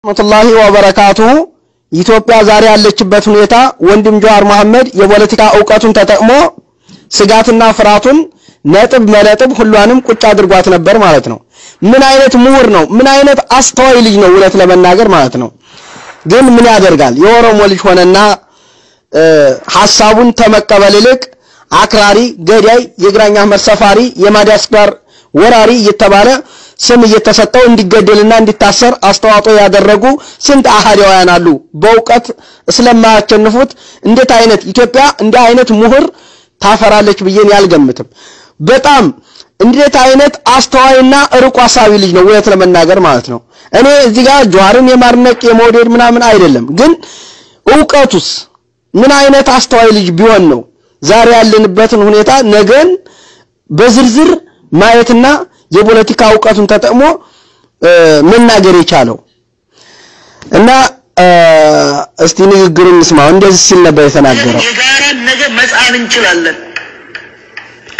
ወራህመቱላሂ ወበረካቱሁ ኢትዮጵያ ዛሬ ያለችበት ሁኔታ ወንድም ጀዋር መሐመድ የፖለቲካ ዕውቀቱን ተጠቅሞ ስጋትና ፍራቱን ነጥብ መለጥብ ሁሉንም ቁጭ አድርጓት ነበር ማለት ነው። ምን አይነት ምሁር ነው? ምን አይነት አስተዋይ ልጅ ነው? እውነት ለመናገር ማለት ነው። ግን ምን ያደርጋል? የኦሮሞ ልጅ ሆነና ሐሳቡን ተመቀበል ይልቅ አክራሪ፣ ገዳይ፣ የግራኛ መርሰፋሪ፣ የማዳስጋር ወራሪ እየተባለ ስም እየተሰጠው እንዲገደልና እንዲታሰር አስተዋጽኦ ያደረጉ ስንት አሃዲያውያን አሉ። በእውቀት ስለማያቸንፉት እንዴት አይነት ኢትዮጵያ እንደ አይነት ምሁር ታፈራለች ብዬን ያልገምትም። በጣም እንዴት አይነት አስተዋይና ርቆ አሳቢ ልጅ ነው እውነት ለመናገር ማለት ነው። እኔ እዚህ ጋር ጀዋርን የማርነቅ የመውደድ ምናምን አይደለም፣ ግን ዕውቀቱስ ምን አይነት አስተዋይ ልጅ ቢሆን ነው ዛሬ ያለንበትን ሁኔታ ነገን በዝርዝር ማየትና የፖለቲካ ዕውቀቱን ተጠቅሞ መናገር የቻለው? እና እስቲ ንግግሩን እንስማው። እንደዚህ ሲል ነበር የተናገረው። የጋራ ነገር መጻፍ እንችላለን።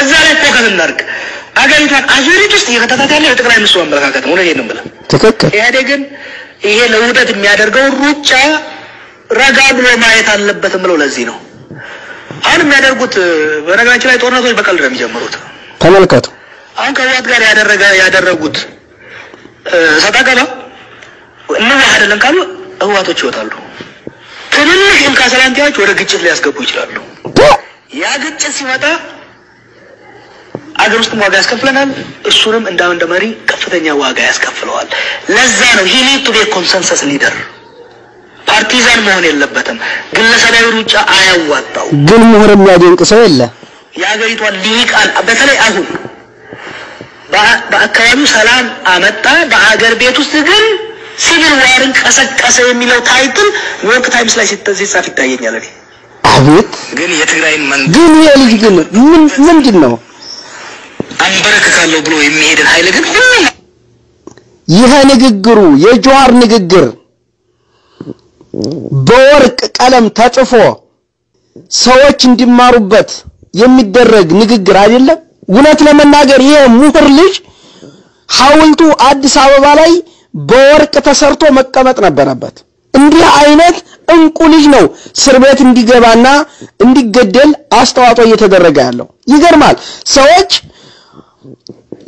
እዛ ላይ ፎከስ እናድርግ። አገሪቷን አዙሪት ውስጥ እየከተታት ያለው የጠቅላይ ሚኒስትሩ አመለካከት ነው። እኔ ነው ብለን ትክክል። ኢህአዴግን ይሄ ለውደት የሚያደርገው ሩጫ ረጋ ብሎ ማየት አለበት ብለው ለዚህ ነው አሁን የሚያደርጉት። በነገራችን ላይ ጦርነቶች በቀልድ ነው የሚጀምሩት። ተመልከቱ። አሁን ከዋት ጋር ያደረጉት ሰጣቀባ ነው አይደለም ካሉ ህዋቶች ይወጣሉ። ትንሽ እንካሰላንቲያዎች ወደ ግጭት ሊያስገቡ ይችላሉ። ያ ግጭት ሲመጣ አገር ውስጥ ዋጋ ያስከፍለናል። እሱንም እንደ መሪ ከፍተኛ ዋጋ ያስከፍለዋል። ለዛ ነው he need to be a consensus leader። ፓርቲዛን መሆን የለበትም። ግለሰባዊ ሩጫ አያዋጣው። ግን ምሁር የሚያደንቅ ሰው የለ። የአገሪቷን ሊቃን በተለይ አሁን በአካባቢው ሰላም አመጣ፣ በአገር ቤት ውስጥ ግን ሲቪል ዋርን ቀሰቀሰ የሚለው ታይትል ኒውዮርክ ታይምስ ላይ ሲጻፍ ይታየኛል። አቤት! ግን የትግራይን መንግስት ግን የልጅ ግን ምንድነው አንበረከካለሁ ብሎ የሚሄድን ኃይል ግን ይሄ ንግግሩ የጀዋር ንግግር በወርቅ ቀለም ተጽፎ ሰዎች እንዲማሩበት የሚደረግ ንግግር አይደለም። እውነት ለመናገር ይሄ ምሁር ልጅ ሐውልቱ አዲስ አበባ ላይ በወርቅ ተሰርቶ መቀመጥ ነበረበት። እንዲህ አይነት እንቁ ልጅ ነው እስር ቤት እንዲገባና እንዲገደል አስተዋጽኦ እየተደረገ ያለው። ይገርማል። ሰዎች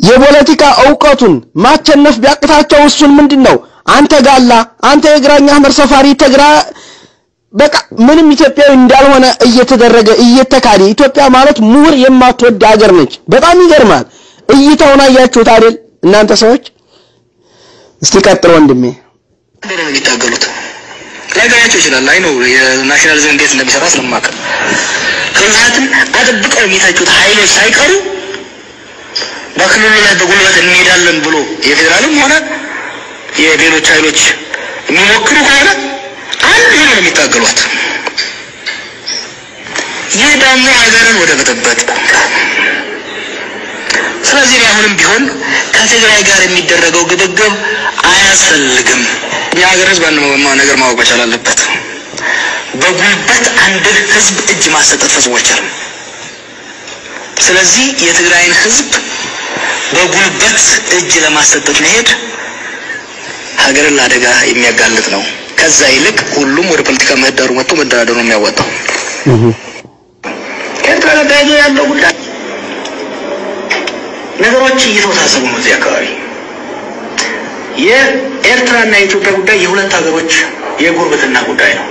የፖለቲካ ዕውቀቱን ማቸነፍ ቢያቅታቸው እሱን ምንድነው አንተ ጋላ፣ አንተ የግራኛ መርሰፋሪ ተግራ በቃ ምንም ኢትዮጵያዊ እንዳልሆነ እየተደረገ እየተካደ ኢትዮጵያ ማለት ምሁር የማትወድ ሀገር ነች። በጣም ይገርማል። እይታውን አያችሁት አይደል እናንተ ሰዎች? እስቲ ቀጥል ወንድሜ። እንደምን ይታገሉት ላይጋያቸው ይችላል። አይ ነው የናሽናሊዝም እንዴት እንደሚሰራ ስለማቀ ህዝባትን አጥብቀው የሚታጩት ኃይሎች ሳይቀሩ በክልሉ ላይ በጉልበት እንሄዳለን ብሎ የፌደራልም ሆነ የሌሎች ኃይሎች የሚሞክሩ ከሆነ አንድ ነው የሚታገሉት። ይህ ደግሞ ሀገርን ወደ ብጥብጥ። ስለዚህ አሁንም ቢሆን ከትግራይ ጋር የሚደረገው ግብግብ አያስፈልግም። የሀገር ህዝብ ነገር ማወቅ መቻል አለበት። በጉልበት አንድ ህዝብ እጅ ማሰጠት ፈጽሞ አይቻልም። ስለዚህ የትግራይን ህዝብ በጉልበት እጅ ለማሰጠት መሄድ ሀገርን ለአደጋ የሚያጋልጥ ነው። ከዛ ይልቅ ሁሉም ወደ ፖለቲካ ምህዳሩ መጥቶ መደራደሩ ነው የሚያዋጣው። ከኤርትራ ጋር ያለው ጉዳይ ነገሮች እየተወሳሰቡ ነው። እዚህ አካባቢ የኤርትራና የኢትዮጵያ ጉዳይ የሁለት ሀገሮች የጉርብትና ጉዳይ ነው።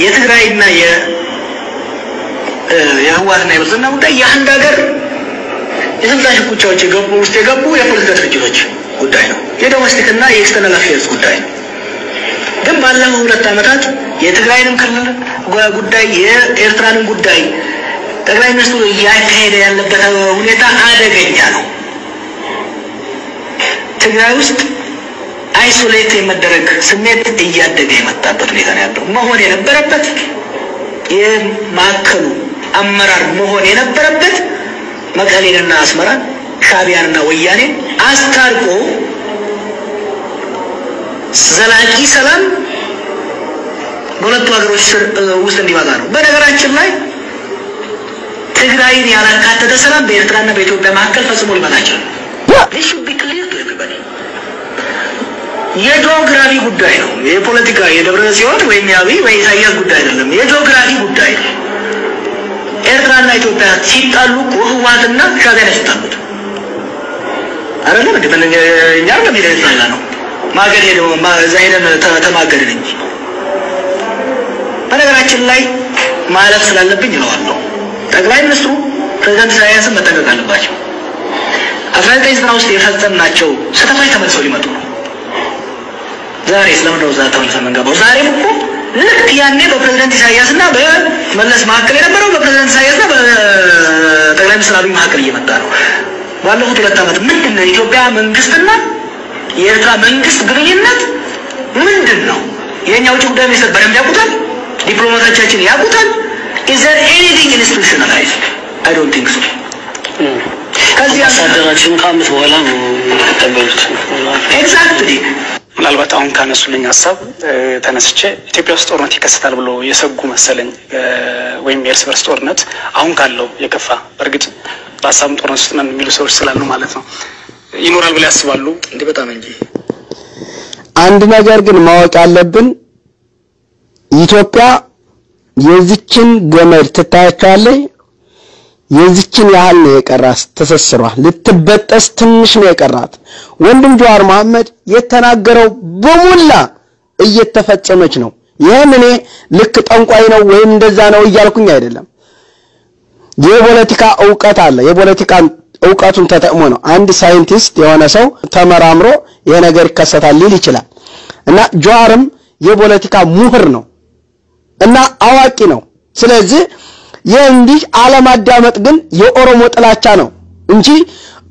የትግራይና የህዋትና የብልጽግና ጉዳይ የአንድ ሀገር የስልጣን ሽኩቻዎች ውስጥ የገቡ የፖለቲካ ድርጅቶች ጉዳይ ነው። የዶሜስቲክና የኤክስተርናል አፌርስ ጉዳይ ነው። ግን ባለፈው 2 ዓመታት የትግራይንም ክልል ጉዳይ የኤርትራንም ጉዳይ ጠቅላይ ሚኒስትሩ ያካሄደ ያለበት ሁኔታ አደገኛ ነው። ትግራይ ውስጥ አይሶሌት የመደረግ ስሜት እያደገ የመጣበት ሁኔታ ነው ያለው። መሆን የነበረበት የማዕከሉ አመራር መሆን የነበረበት መቀሌንና አስመራን ሻዕቢያንና ወያኔን አስታርቆ ዘላቂ ሰላም በሁለቱ ሀገሮች ውስጥ እንዲመጣ ነው። በነገራችን ላይ ትግራይን ያላካተተ ሰላም በኤርትራና በኢትዮጵያ መካከል ፈጽሞ ሊመጣ ይችላል። This should be clear to everybody. የጂኦግራፊ ጉዳይ ነው የፖለቲካ የደብረ ጽዮን ወይም ያብይ ወይ ኢሳያስ ጉዳይ አይደለም የጂኦግራፊ ጉዳይ ነው ኤርትራና ኢትዮጵያ ሲጣሉ ህወሓትና ሻዕቢያ ሲጣሉት አይደለም እንዴ እኛ ነው የሚደርሳላ ነው ማገድ ሄደው ዛይደን ተማገድን እንጂ በነገራችን ላይ ማለት ስላለብኝ ነው ጠቅላይ ሚኒስትሩ ፕሬዝዳንት ኢሳያስ መጠንቀቅ አለባቸው 1990 ውስጥ የፈጸምናቸው ስህተቶች ተመልሰው ሊመጡ ነው ዛሬ ስለምንድነው ዛታው ተመንጋባው ዛሬም እኮ ልክ ያኔ በፕሬዝዳንት ኢሳያስና በመለስ መካከል የነበረው በፕሬዝዳንት ኢሳያስና በጠቅላይ ሚኒስትር አብይ መካከል እየመጣ ነው ባለፉት 2 ዓመት ምንድነው ኢትዮጵያ መንግስትና የኤርትራ መንግስት ግንኙነት ምንድነው የኛው ውጭ ጉዳይ ሚኒስትር በደንብ ያውቁታል ዲፕሎማቶቻችን ያውቁታል is there anything institutionalized I don't think so ከዚህ አሳደራችን ካምስ በኋላ ነው ተቀበሉት exactly ምናልባት አሁን ካነሱልኝ ሐሳብ ተነስቼ ኢትዮጵያ ውስጥ ጦርነት ይከሰታል ብሎ የሰጉ መሰለኝ ወይም የእርስ በርስ ጦርነት አሁን ካለው የከፋ በርግጥ በሐሳብ ጦርነት ውስጥ ነን የሚሉ ሰዎች ስላሉ ማለት ነው ይኖራል ብለው ያስባሉ እንዴ በጣም እንጂ አንድ ነገር ግን ማወቅ ያለብን ኢትዮጵያ የዚችን ገመድ ትታያቸዋለች የዚችን ያህል ነው የቀራት ተሰስሯ ልትበጠስ ትንሽ ነው የቀራት ወንድም ጀዋር መሐመድ የተናገረው በሙላ እየተፈጸመች ነው ይሄን እኔ ልክ ጠንቋይ ነው ወይም እንደዛ ነው እያልኩኝ አይደለም የፖለቲካ ዕውቀት አለ የፖለቲካ ዕውቀቱን ተጠቅሞ ነው አንድ ሳይንቲስት የሆነ ሰው ተመራምሮ ይሄ ነገር ይከሰታል ሊል ይችላል እና ጀዋርም የፖለቲካ ምሁር ነው እና አዋቂ ነው ስለዚህ የእንዲህ ዓለማዳመጥ ግን የኦሮሞ ጥላቻ ነው እንጂ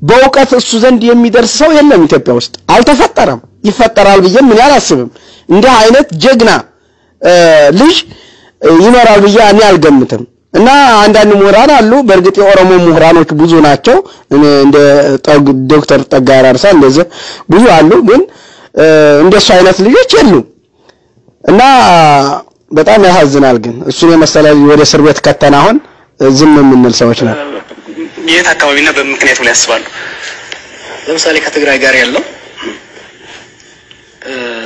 በእውቀት እሱ ዘንድ የሚደርስ ሰው የለም ኢትዮጵያ ውስጥ አልተፈጠረም ይፈጠራል ብዬ ምን ያላስብም እንደ አይነት ጀግና ልጅ ይኖራል ብዬ እኔ አልገምትም እና አንዳንድ ምሁራን አሉ በርግጥ የኦሮሞ ምሁራኖች ብዙ ናቸው እንደ ዶክተር ጠጋራ አርሳ እንደዚህ ብዙ አሉ ግን እንደሱ አይነት ልጆች የሉም እና በጣም ያሳዝናል ግን እሱን የመሰለ ወደ እስር ቤት ከተና አሁን ዝም የምንል ሰዎች ነው የት አካባቢና በምክንያቱ ላይ ያስባሉ ለምሳሌ ከትግራይ ጋር ያለው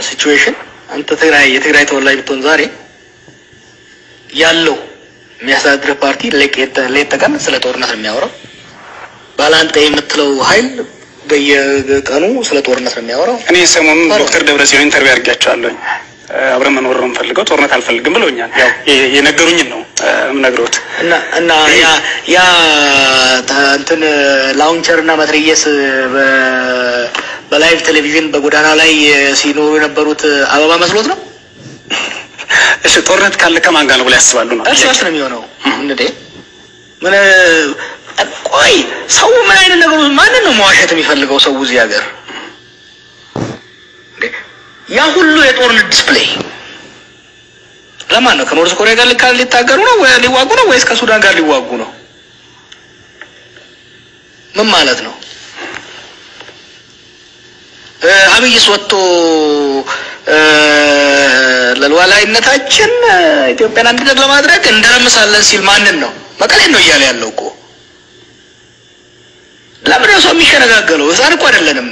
ሲቹዌሽን አንተ የትግራይ ተወላጅ ብትሆን ዛሬ ያለው የሚያስተዳድር ፓርቲ ለቀን ስለ ጦርነት ነው የሚያወራው ባላንጣ የምትለው ኃይል በየቀኑ ስለ ጦርነት ነው የሚያወራው እኔ ሰሞኑን ዶክተር ደብረጽዮን ኢንተርቪው አድርጋቸዋለሁ አብረን መኖር ነው ፈልገው ጦርነት አልፈልግም ብለውኛል ያው የነገሩኝ ነው ምነግሮት እና ያ እንትን ላውንቸርና ማትሪየስ በላይቭ ቴሌቪዥን በጎዳና ላይ ሲኖሩ የነበሩት አበባ መስሎት ነው እሺ ጦርነት ካለ ከማን ጋር ነው ብለ ያስባሉ ነው እሺ ነው የሚሆነው እንዴ ምን ቆይ ሰው ምን አይነት ነገር ማን ነው መዋሸት የሚፈልገው ሰው እዚህ ሀገር ያ ሁሉ የጦርነት ዲስፕሌይ ለማን ነው ከኖርዝ ኮሪያ ጋር ሊታገሩ ነው ወይ ሊዋጉ ነው ወይስ ከሱዳን ጋር ሊዋጉ ነው ምን ማለት ነው አብይስ ወጥቶ ለሉዓላዊነታችን ኢትዮጵያን አንድነት ለማድረግ እንደረምሳለን ሲል ማንን ነው መቀሌን ነው እያለ ያለው እኮ ለምን ነው ሰው የሚሸነጋገለው እዛን እኮ አይደለንም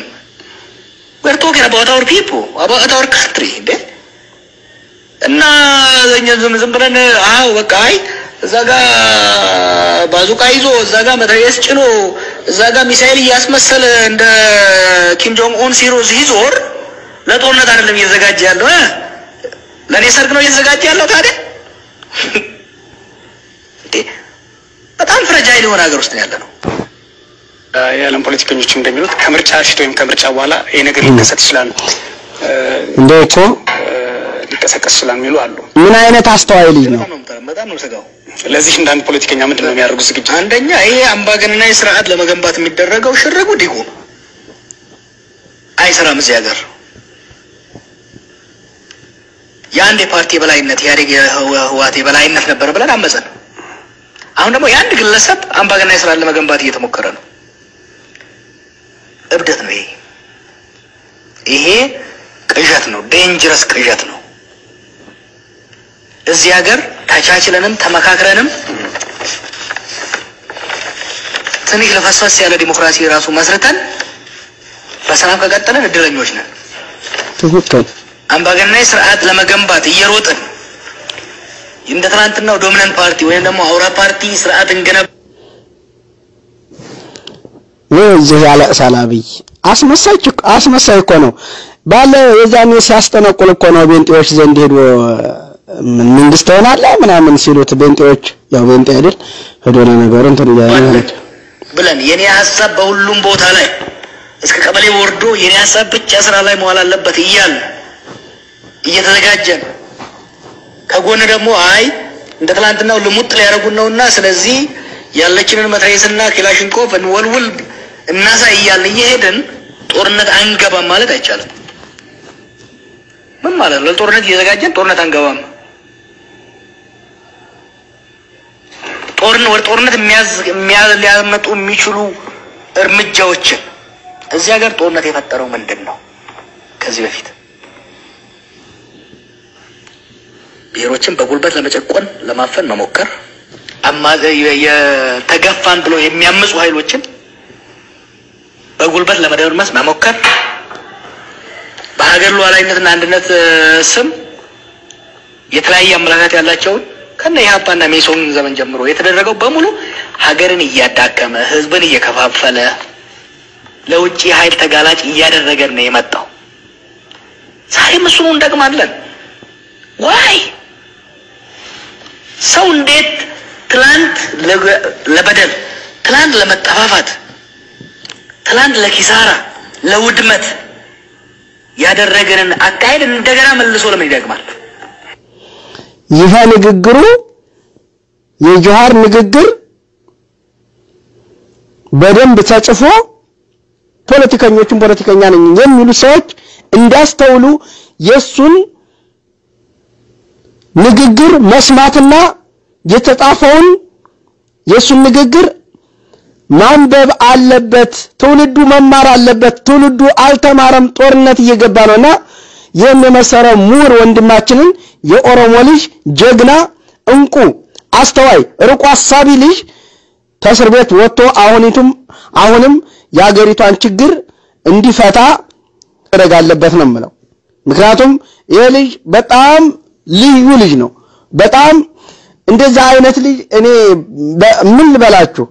we're talking about our people about our country እና ዝም ብለን በቃ እዛ ጋር ባዙቃ ይዞ እዛ ጋር መትረየስ ጭኖ እዛ ጋር ሚሳኤል ያስመሰለ እንደ ኪም ጆንግ ኡን ሲሮዝ ይዞር ለጦርነት አይደለም እየተዘጋጀ ያለው ለኔ ሰርግ ነው እየተዘጋጀ ያለው ታዲያ በጣም ፍረጃይል የሆነ ሀገር ውስጥ ያለ ነው የዓለም ፖለቲከኞች እንደሚሉት ከምርጫ ሽቶ ወይም ከምርጫ በኋላ ይሄ ነገር ሊከሰት ይችላል እንደኮ ሊከሰከስ ይችላል የሚሉ አሉ ምን አይነት አስተዋይ ልጅ ነው በጣም ነው ሰጋው ለዚህ እንዳንድ ፖለቲከኛ ምንድነው የሚያደርጉት ዝግጅት አንደኛ ይሄ አምባገነናዊ ስርዓት ለመገንባት የሚደረገው ሽርጉ ዲጉ አይሰራም እዚህ ሀገር ያንዴ ፓርቲ በላይነት ያደግ የህዋቴ በላይነት ነበር ብለን አመፀን አሁን ደግሞ ያንድ ግለሰብ አምባገነናዊ ስርዓት ለመገንባት እየተሞከረ ነው እብደት ነው ይሄ ቅዠት ነው ዴንጀረስ ቅዠት ነው እዚህ ሀገር ተቻችለንም ተመካክረንም ትንሽ ለፈስፈስ ያለ ዲሞክራሲ ራሱ መስርተን በሰላም ከቀጠለን እድለኞች ነን ትክክል አምባገነናዊ ስርዓት ለመገንባት እየሮጥን እንደ ትናንትናው ዶሚናንት ፓርቲ ወይም ደግሞ አውራ ፓርቲ ስርዓት እንገነባ ወይስ ያለሳላቢ አስመሳይ እኮ ነው ባለ የዛኔ ሲያስተነቁል እኮ ነው ቤንጤዎች ዘንድ ሄዶ መንግስት ሆናለ ምናምን ሲሉት ቤንጤዎች ያው ቤንጤ አይደል ሄዶ ነገሩን ተደያያለች ብለን የኔ ሐሳብ በሁሉም ቦታ ላይ እስከ ቀበሌ ወርዶ የኔ ሐሳብ ብቻ ስራ ላይ መዋል አለበት ይያል እየተዘጋጀን ከጎን ደግሞ አይ እንደ ትላንትናው ልሙጥ ሊያረጉን ነውና ስለዚህ ያለችንን መትረየስና ክላሽንኮቭ እንወልውል እናሳያል እየሄድን ጦርነት አንገባም ማለት አይቻልም ምን ማለት ነው ለጦርነት እየተዘጋጀን ጦርነት አንገባም ጦርነት የሚያመጡ የሚችሉ እርምጃዎች እዚህ ሀገር ጦርነት የፈጠረው ምንድነው ከዚህ በፊት ብሔሮችን በጉልበት ለመጨቆን ለማፈን መሞከር የተገፋን ብለው የሚያምፁ ኃይሎችን በጉልበት ለመደርመስ መሞከር በሀገር ሉዓላዊነትና አንድነት ስም የተለያየ አመለካከት ያላቸው ከነ ኢህአፓና ሜሶን ዘመን ጀምሮ የተደረገው በሙሉ ሀገርን እያዳከመ ህዝብን እየከፋፈለ ለውጪ ኃይል ተጋላጭ እያደረገ ነው የመጣው ዛሬ መስሉ እንደግማለን ዋይ ሰው እንዴት ትላንት ለበደል ትላንት ለመጠፋፋት ትላንት ለኪሳራ ለውድመት ያደረገንን አካሄድ እንደገና መልሶ ለምን ይደግማል ይሄ ንግግሩ የጆሃር ንግግር በደንብ ተጽፎ ፖለቲከኛ ነኝ የሚሉ ሰዎች እንዳስተውሉ የሱን ንግግር መስማትና የተጻፈውን የሱን ንግግር ማንበብ አለበት ትውልዱ መማር አለበት ትውልዱ አልተማረም ጦርነት እየገባ ነውና የመሰረ ሙር ወንድማችንን የኦሮሞ ልጅ ጀግና እንቁ አስተዋይ ርቆ አሳቢ ልጅ ተስር ቤት ወጥቶ አሁንም ያገሪቷን ችግር እንዲፈታ ተደረጋለበት ነው ማለት ምክንያቱም ይሄ ልጅ በጣም ልዩ ልጅ ነው በጣም እንደዛ አይነት ልጅ እኔ ምን ልበላችሁ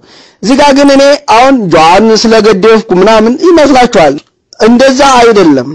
እዚህ ጋር ግን እኔ አሁን ጆሃን ስለገደፍኩ ምናምን ይመስላችኋል እንደዛ አይደለም